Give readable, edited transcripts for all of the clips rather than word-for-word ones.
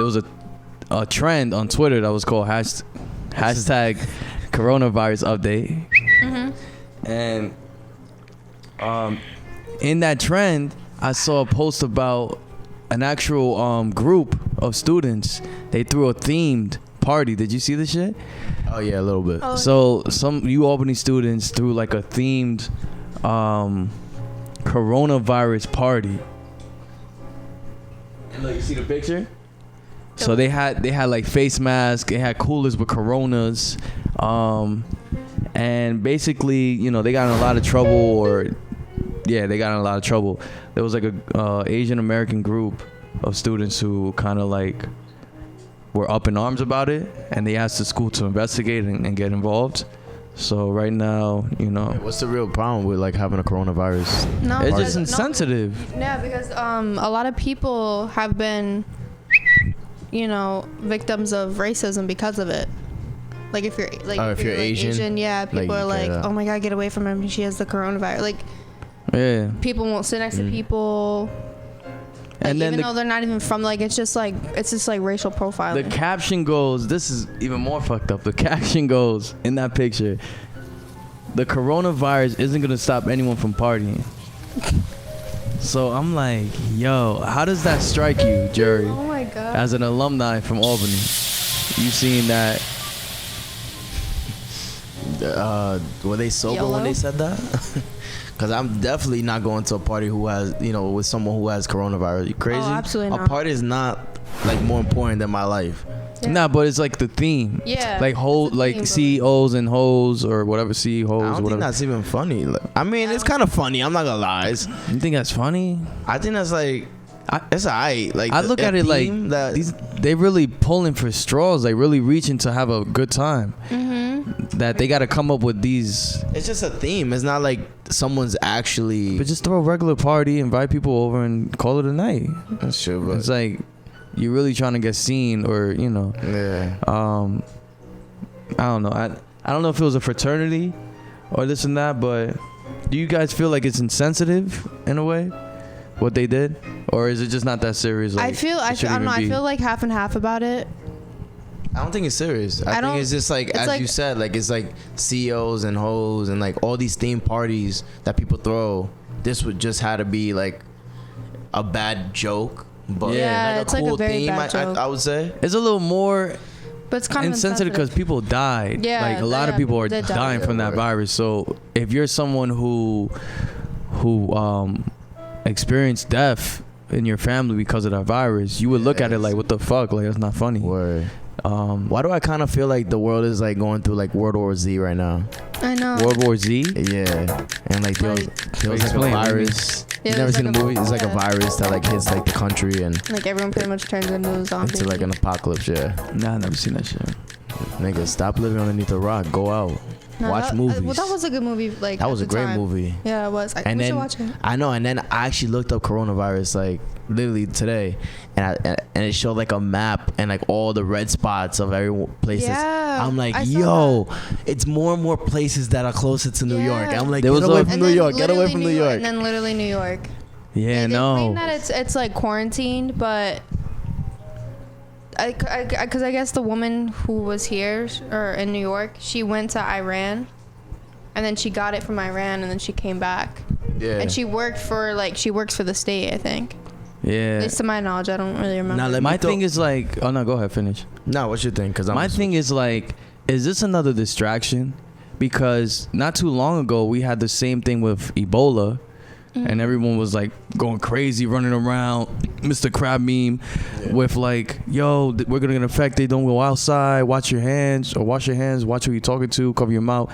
there was a trend on Twitter that was called hashtag coronavirus update. And in that trend, I saw a post about an actual group of students. They threw a themed party. Did you see this shit? Oh yeah, a little bit. So some Ualbany students threw like a themed coronavirus party. And look, you see the picture? So they had like face masks. They had coolers with coronas. And basically, you know, they got in a lot of trouble, they got in a lot of trouble. There was like a Asian American group of students who kind of like were up in arms about it, and they asked the school to investigate and get involved. So right now, you know, what's the real problem with like having a coronavirus? No, it's just insensitive. Yeah, because a lot of people have been, you know, victims of racism because of it. Like if you're Asian, yeah, people are like, oh my God, get away from him. She has the coronavirus. Like, yeah, people won't sit next to people. Like, and then even though they're not even from, like, it's just like racial profiling. The caption goes, this is even more fucked up. The caption goes in that picture, the coronavirus isn't gonna stop anyone from partying. So I'm like, yo, how does that strike you, Jeury? Oh my God. As an alumni from Albany, you seen that? Were they sober when they said that? Because I'm definitely not going to a party who has, you know, with someone who has coronavirus. You crazy? Oh, absolutely not. A party is not like more important than my life. Yeah. Nah, but it's like the theme. Yeah. Like like CEOs and hoes or whatever, CEOs. I don't think that's even funny. I mean, it's kind of funny. I'm not gonna lie. You think that's funny? I think that's like, it's alright. Like I look at it like they really pulling for straws. Like really reaching to have a good time. That they got to come up with these. It's just a theme. It's not like someone's actually. But just throw a regular party, invite people over, and call it a night. That's true. But it's like you're really trying to get seen, or you know. Yeah. I don't know. I don't know if it was a fraternity or this and that, but do you guys feel like it's insensitive in a way, what they did, or is it just not that serious? Like, I don't know. I feel like half and half about it. I don't think it's serious. I think it's just like, as you said, like it's like CEOs and hoes and like all these theme parties that people throw. This would just have to be like a bad joke, but like it's a cool like a very theme. bad joke. I would say it's a little more. But it's kind of insensitive because people died. Yeah, like a lot of people are dying from that virus. So if you're someone who experienced death in your family because of that virus, you would look at it like, what the fuck? Like, that's not funny. Word. Why do I kind of feel like the world is like going through like World War Z right now? I know. World War Z? Yeah. And like there was like a virus. Yeah, you never seen like a movie? It's like a virus that like hits like the country and like everyone pretty much turns into a zombie. into like an apocalypse. Yeah. Nah, I never seen that shit. Nigga, stop living underneath a rock. Go out. No, watch movies. Well, that was a good movie. Like that was a great movie. Yeah, it was. We should watch it. I know. And then I actually looked up coronavirus like literally today, and it showed like a map and like all the red spots of every places. Yeah, I'm like, yo, it's more and more places that are closer to New York. I'm like, get away from New York. Get away from New York. And then literally New York. Yeah, they claim that it's like quarantined, but. Because I guess the woman who was here or in New York, she went to Iran, and then she got it from Iran, and then she came back. Yeah. And she works for the state, I think. Yeah. At least to my knowledge, I don't really remember. Now, my thing is like, oh no, go ahead, finish. No, what's your thing? My thing is like, is this another distraction? Because not too long ago we had the same thing with Ebola. And everyone was like going crazy, running around, Mr. Crab meme, with like, yo, we're gonna get infected. Don't go outside. Wash your hands. Watch who you're talking to. Cover your mouth.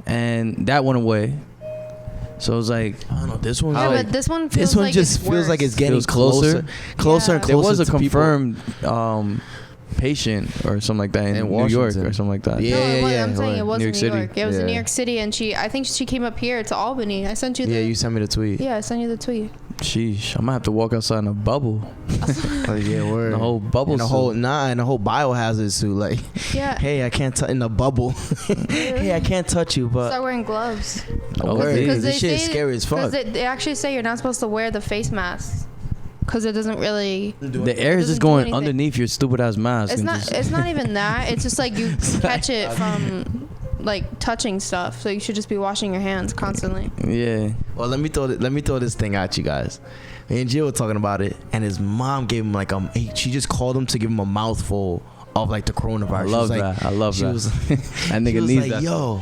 And that went away. So it was like, I don't know. This one, but this one just feels like it's getting closer and closer. There was a confirmed patient or something like that in New York or something like that. Yeah. I'm saying it was in New York. It was in New Yeah. York City, and I think she came up here to Albany. I sent you. You sent me the tweet. Yeah, I sent you the tweet. Sheesh, I'm gonna have to walk outside in a bubble. Oh, yeah, word. The whole bubble. And the whole biohazard suit. Like, hey, I can't touch in the bubble. Hey, I can't touch you, but start wearing gloves. Because this shit is scary as fuck. Because they actually say you're not supposed to wear the face masks. because it doesn't really. The air is just going underneath your stupid ass mask. It's not even that. It's just like you catch it from like touching stuff. So you should just be washing your hands constantly. Yeah. Well, let me throw this thing at you guys. Me and Jill were talking about it, and his mom gave him like she just called him to give him a mouthful of like the coronavirus. I love that. That nigga needs that. Yo,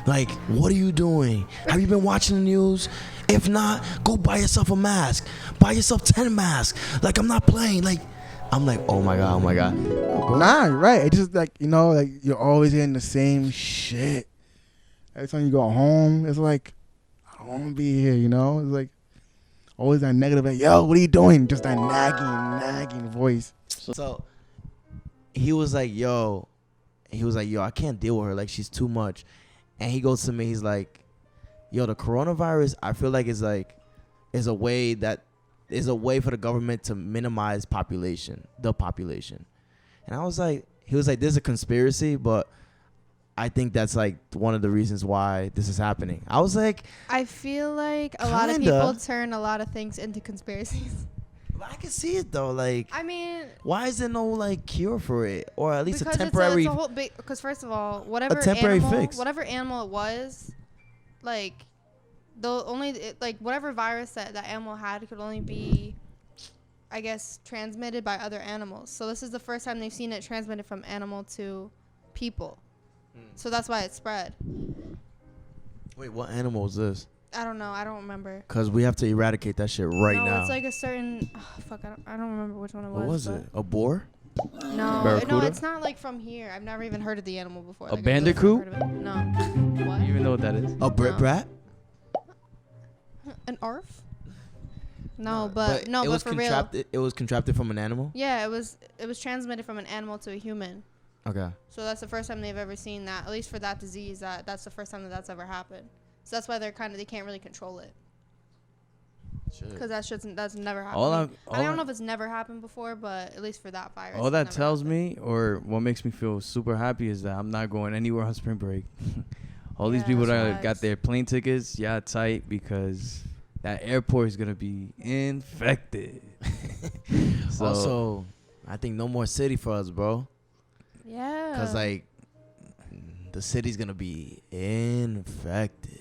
like, what are you doing? Have you been watching the news? If not, go buy yourself a mask. Buy yourself 10 masks. Like, I'm not playing. Like, I'm like, oh my god. Nah, you're right. It's just like, like you're always getting the same shit. Every time you go home, it's like, I don't want to be here. It's like always that negative. Like, yo, what are you doing? Just that nagging voice. So he was like, yo, I can't deal with her. Like, she's too much. And he goes to me, he's like, yo, the coronavirus, I feel like is a way for the government to minimize the population. And I was like, he was like, there's a conspiracy, but I think that's like one of the reasons why this is happening. I was like, I feel like a lot of people turn a lot of things into conspiracies. I can see it though. Like, I mean, why is there no like cure for it, or at least a temporary? Because first of all, whatever animal it was, like, whatever virus that animal had could only be, I guess, transmitted by other animals. So this is the first time they've seen it transmitted from animal to people. So that's why it spread. Wait, what animal is this? I don't know. I don't remember. Cause we have to eradicate that shit now. No, it's like a certain. I don't remember which one it was. What was it? A boar? No, it's not like from here. I've never even heard of the animal before. A bandicoot? No. What? You even know what that is? A brat? An arf? No, but for real. It was contracted from an animal? Yeah, it was transmitted from an animal to a human. Okay. So that's the first time they've ever seen that. At least for that disease, that's the first time that's ever happened. So that's why they can't really control it. Because that's never happened. I don't know if it's never happened before, but at least for that virus. All that tells me, or what makes me feel super happy, is that I'm not going anywhere on spring break. All these people that got their plane tickets, tight, because that airport is gonna be infected. So, also, I think no more city for us, bro. Yeah. Because like the city's gonna be infected.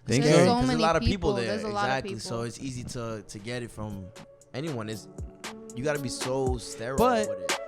There's a lot of people there. There's a lot of people. So it's easy to get it from anyone. You got to be so sterile but with it.